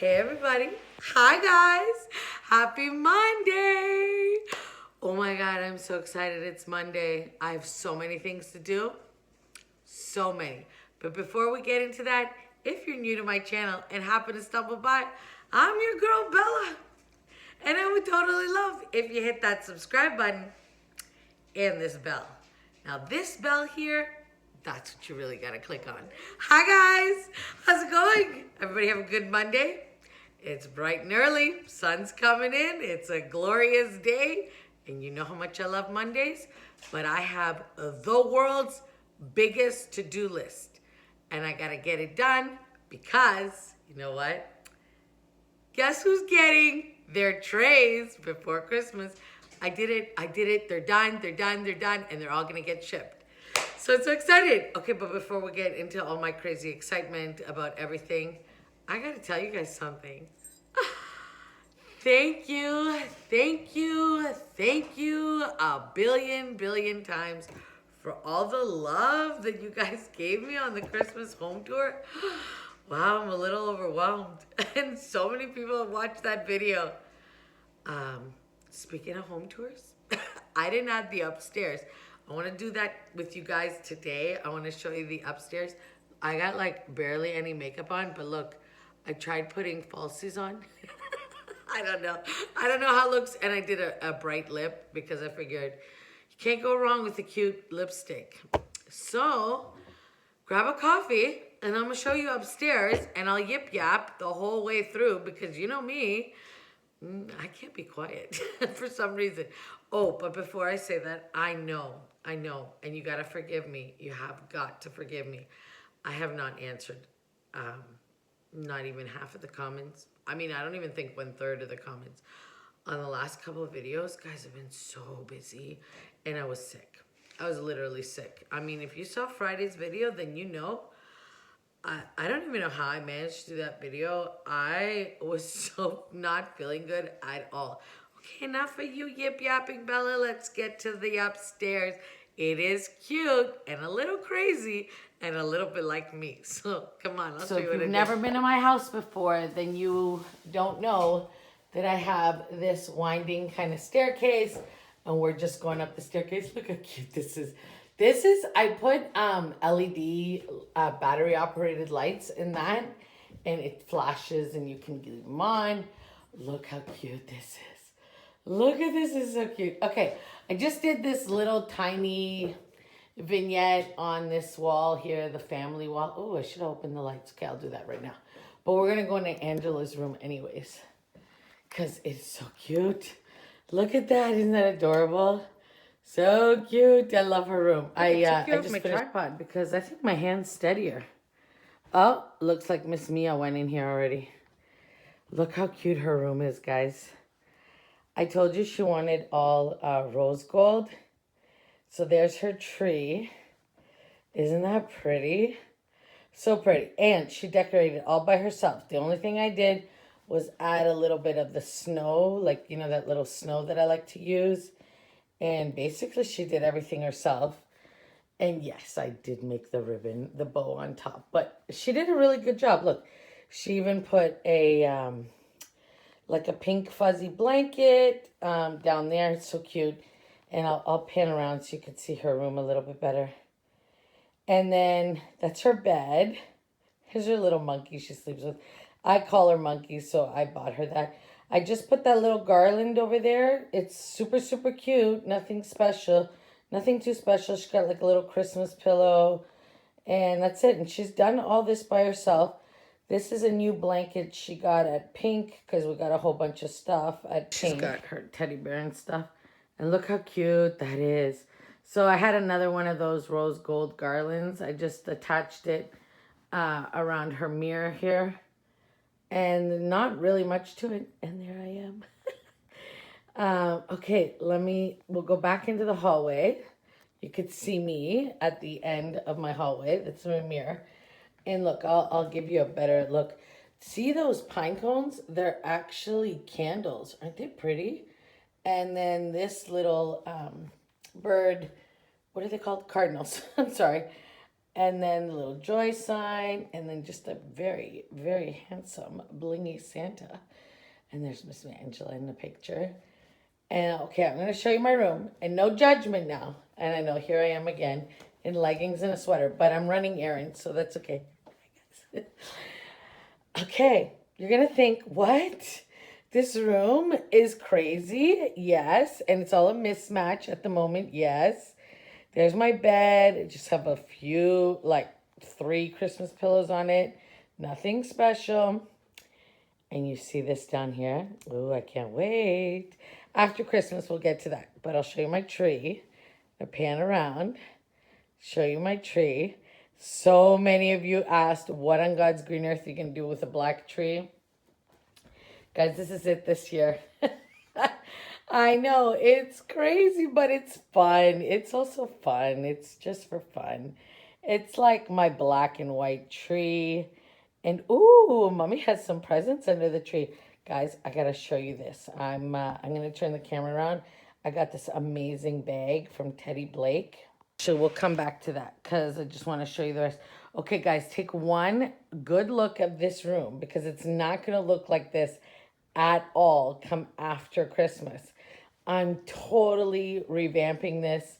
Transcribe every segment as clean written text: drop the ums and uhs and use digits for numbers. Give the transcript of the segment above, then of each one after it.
Hey everybody. Hi guys. Happy Monday. Oh my God, I'm so excited. It's Monday. I have so many things to do. So many. But before we get into that, if you're new to my channel and happen to stumble by, I'm your girl Bella. And I would totally love if you hit that subscribe button and this bell. Now this bell here, that's what you really gotta click on. Hi guys, how's it going? Everybody have a good Monday? It's bright and early, sun's coming in, it's a glorious day, and you know how much I love Mondays, but I have the world's biggest to-do list, and I gotta get it done because, you know what? Guess who's getting their trays before Christmas? I did it. They're done, and they're all gonna get shipped. So I'm so excited. Okay, but before we get into all my crazy excitement about everything, I gotta tell you guys something. Thank you a billion times for all the love that you guys gave me on the Christmas home tour. Wow, I'm a little overwhelmed. And so many people have watched that video. Speaking of home tours, I didn't add the upstairs. I want to do that with you guys today. I want to show you the upstairs. I got like barely any makeup on, but look, I tried putting falsies on. I don't know how it looks. And I did a bright lip because I figured you can't go wrong with a cute lipstick. So grab a coffee and I'm gonna show you upstairs and I'll yip yap the whole way through because you know me, I can't be quiet for some reason. Oh, but before I say that, I know, and you gotta forgive me. You have got to forgive me. I have not answered not even half of the comments. I mean, I don't even think 1/3 of the comments on the last couple of videos. Guys, have been so busy and I was sick. I was literally sick. I mean, if you saw Friday's video, then you know. I don't even know how I managed to do that video. I was so not feeling good at all. Okay, enough of you yip yapping, Bella. Let's get to the upstairs. It is cute and a little crazy and a little bit like me. So come on, I'll show you what I did. So if you've never been to my house before, then you don't know that I have this winding kind of staircase and we're just going up the staircase. Look how cute this is. I put LED battery operated lights in that and it flashes and you can leave them on. Look how cute this is. Look at this, it's so cute. Okay, I just did this little tiny vignette on this wall here, the family wall. Oh, I should open the lights. Okay, I'll do that right now. But we're gonna go into Angela's room anyways because it's so cute. Look at that, isn't that adorable? So cute. I love her room. I just my tripod because I think my hand's steadier. Oh, looks like Miss Mia went in here already. Look how cute her room is, guys. I told you she wanted all rose gold. So there's her tree. Isn't that pretty? So pretty. And she decorated all by herself. The only thing I did was add a little bit of the snow, like, you know, that little snow that I like to use. And basically she did everything herself. And yes, I did make the ribbon, the bow on top. But she did a really good job. Look, she even put a, like a pink fuzzy blanket down there. It's so cute. And I'll pan around so you can see her room a little bit better. And then that's her bed. Here's her little monkey she sleeps with. I call her Monkey, so I bought her that. I just put that little garland over there. It's super, super cute. Nothing special. Nothing too special. She got like a little Christmas pillow. And that's it. And she's done all this by herself. This is a new blanket she got at Pink because we got a whole bunch of stuff at Pink. She's got her teddy bear and stuff. And look how cute that is. So I had another one of those rose gold garlands. I just attached it around her mirror here. And not really much to it. And there I am. Okay, we'll go back into the hallway. You could see me at the end of my hallway. That's my mirror. And look, I'll give you a better look. See those pine cones? They're actually candles. Aren't they pretty? And then this little bird, what are they called? Cardinals. I'm sorry. And then the little joy sign, and then just a very, very handsome blingy Santa. And there's Miss Angela in the picture. And okay, I'm going to show you my room. And no judgment now. And I know here I am again in leggings and a sweater. But I'm running errands, so that's okay. Okay, you're going to think, what? This room is crazy. Yes. And it's all a mismatch at the moment. Yes. There's my bed. I just have a few, like 3 Christmas pillows on it. Nothing special. And you see this down here. Oh, I can't wait. After Christmas, we'll get to that. But I'll show you my tree. I'll pan around. Show you my tree. So many of you asked, what on God's green earth are you going to do with a black tree? Guys, this is it this year. I know, it's crazy, but it's fun. It's also fun. It's just for fun. It's like my black and white tree. And ooh, Mommy has some presents under the tree. Guys, I gotta show you this. I'm gonna turn the camera around. I got this amazing bag from Teddy Blake. So we'll come back to that because I just want to show you the rest. Okay, guys, take one good look at this room because it's not gonna look like this at all come after Christmas. I'm totally revamping this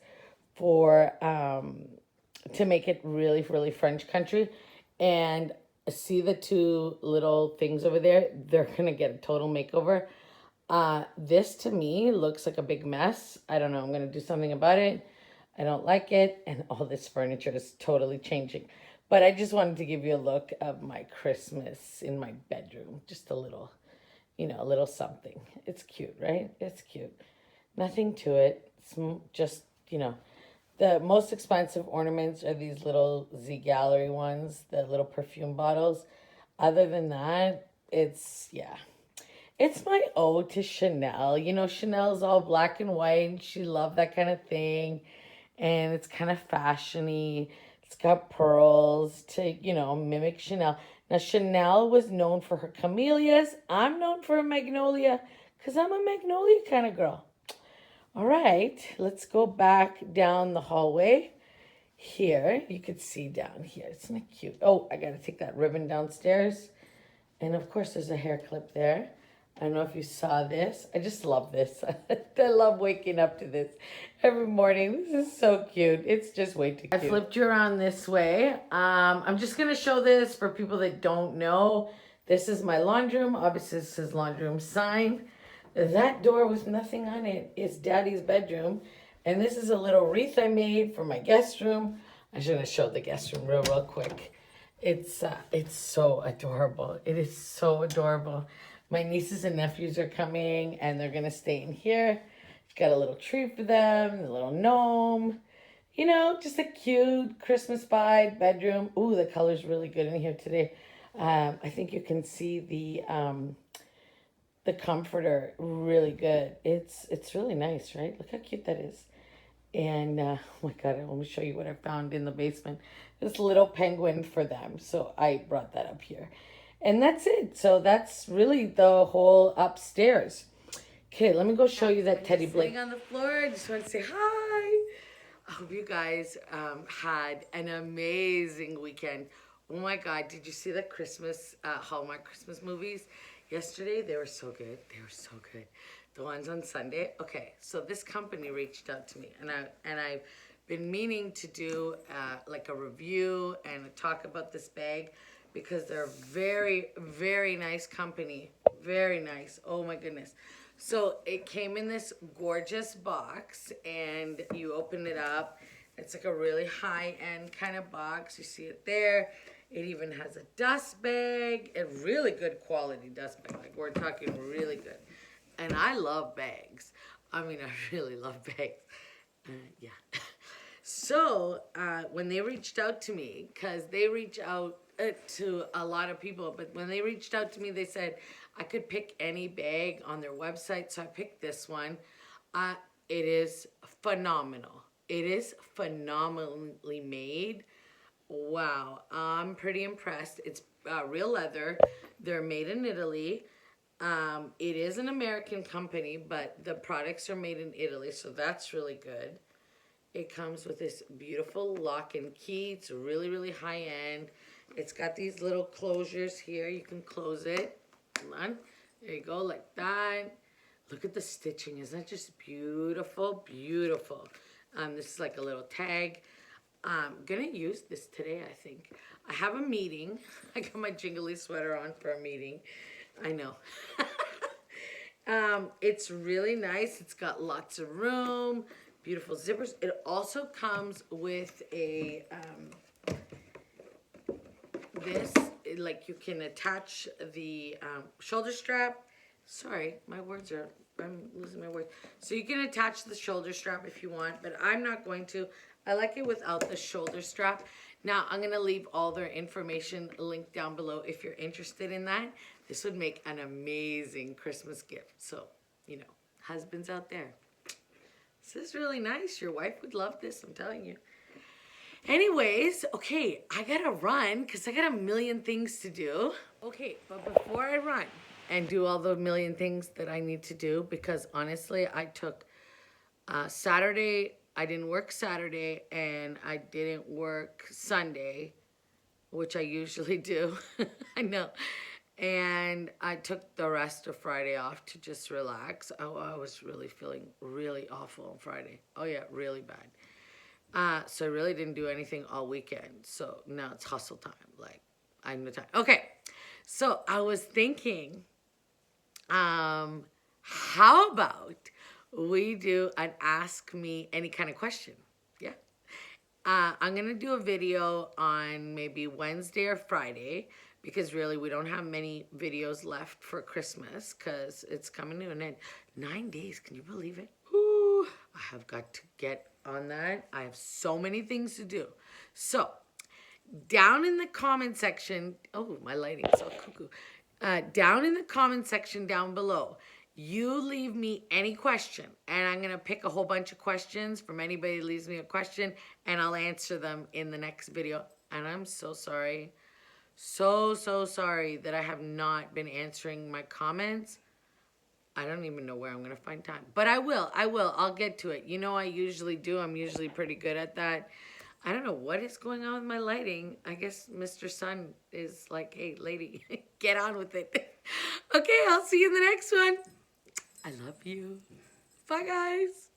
for to make it really, really French country. And see the 2 little things over there? They're gonna get a total makeover. This to me looks like a big mess. I don't know. I'm gonna do something about it. I don't like it, and all this furniture is totally changing. But I just wanted to give you a look of my Christmas in my bedroom. Just a little, you know, a little something. It's cute, right? It's cute. Nothing to it. It's just, you know, the most expensive ornaments are these little Z Gallery ones, the little perfume bottles. Other than that, it's, yeah. It's my ode to Chanel. You know, Chanel's all black and white, and she loved that kind of thing. And it's kind of fashiony. It's got pearls to, you know, mimic Chanel. Now, Chanel was known for her camellias. I'm known for a magnolia because I'm a magnolia kind of girl. All right, let's go back down the hallway. Here, you could see down here. Isn't it cute? Oh, I got to take that ribbon downstairs. And of course, there's a hair clip there. I don't know if you saw this. I just love this. I love waking up to this every morning. This is so cute. It's just way too cute. I flipped you around this way. I'm just going to show this for people that don't know. This is my laundry room. Obviously, this is laundry room sign. That door with nothing on it is Daddy's bedroom. And this is a little wreath I made for my guest room. I'm just going to show the guest room real quick. It's so adorable. It is so adorable. My nieces and nephews are coming, and they're going to stay in here. Got a little tree for them, a little gnome. You know, just a cute Christmas vibe bedroom. Ooh, the color's really good in here today. I think you can see the comforter really good. It's really nice, right? Look how cute that is. And oh my God, I want to show you what I found in the basement. This little penguin for them. So I brought that up here. And that's it. So that's really the whole upstairs. Okay, let me go show you that Teddy Blake. Sitting on the floor, I just want to say hi. I hope you guys had an amazing weekend. Oh my God, did you see the Christmas, Hallmark Christmas movies yesterday? They were so good. They were so good. The ones on Sunday. Okay, so this company reached out to me, and I've been meaning to do like a review and a talk about this bag because they're a very, very nice company. Very nice. Oh my goodness. So it came in this gorgeous box, and you open it up. It's like a really high-end kind of box. You see it there. It even has a dust bag, a really good quality dust bag. Like, we're talking really good. And I love bags. I mean, I really love bags. Yeah. So when they reached out to me, because they reach out to a lot of people, but when they reached out to me, they said I could pick any bag on their website. So I picked this one. It is phenomenal. It is phenomenally made. Wow. I'm pretty impressed. It's real leather. They're made in Italy. It is an American company, but the products are made in Italy, so that's really good. It comes with this beautiful lock and key. It's really, really high end. It's got these little closures here. You can close it. Come on. There you go, like that. Look at the stitching. Isn't that just beautiful? Beautiful. This is like a little tag. I'm gonna use this today, I think. I have a meeting. I got my jingly sweater on for a meeting. I know. It's really nice. It's got lots of room, beautiful zippers. It also comes with a, like you can attach the shoulder strap. Sorry, I'm losing my words. So you can attach the shoulder strap if you want, but I'm not going to. I like it without the shoulder strap. Now, I'm going to leave all their information linked down below if you're interested in that. This would make an amazing Christmas gift. So, you know, husbands out there, this is really nice. Your wife would love this, I'm telling you. Anyways, okay, I gotta run because I got a million things to do. Okay, but before I run and do all the million things that I need to do, because honestly, I took Saturday, I didn't work Saturday, and I didn't work Sunday, which I usually do. I know. And I took the rest of Friday off to just relax. Oh, I was really feeling really awful on Friday. Oh yeah, really bad. So I really didn't do anything all weekend. So now it's hustle time. Like, I'm the time. Okay. So I was thinking, how about we do an ask me any kind of question? Yeah. I'm going to do a video on maybe Wednesday or Friday because really we don't have many videos left for Christmas because it's coming to an end. 9 days, can you believe it? Ooh, I have got to get on that. I have so many things to do. So, down in the comment section, oh, my lighting's so cuckoo. Down in the comment section down below, you leave me any question, and I'm going to pick a whole bunch of questions from anybody who leaves me a question, and I'll answer them in the next video. And I'm so sorry. So sorry that I have not been answering my comments. I don't even know where I'm going to find time. But I will. I'll get to it. You know I usually do. I'm usually pretty good at that. I don't know what is going on with my lighting. I guess Mr. Sun is like, hey, lady, get on with it. Okay, I'll see you in the next one. I love you. Bye, guys.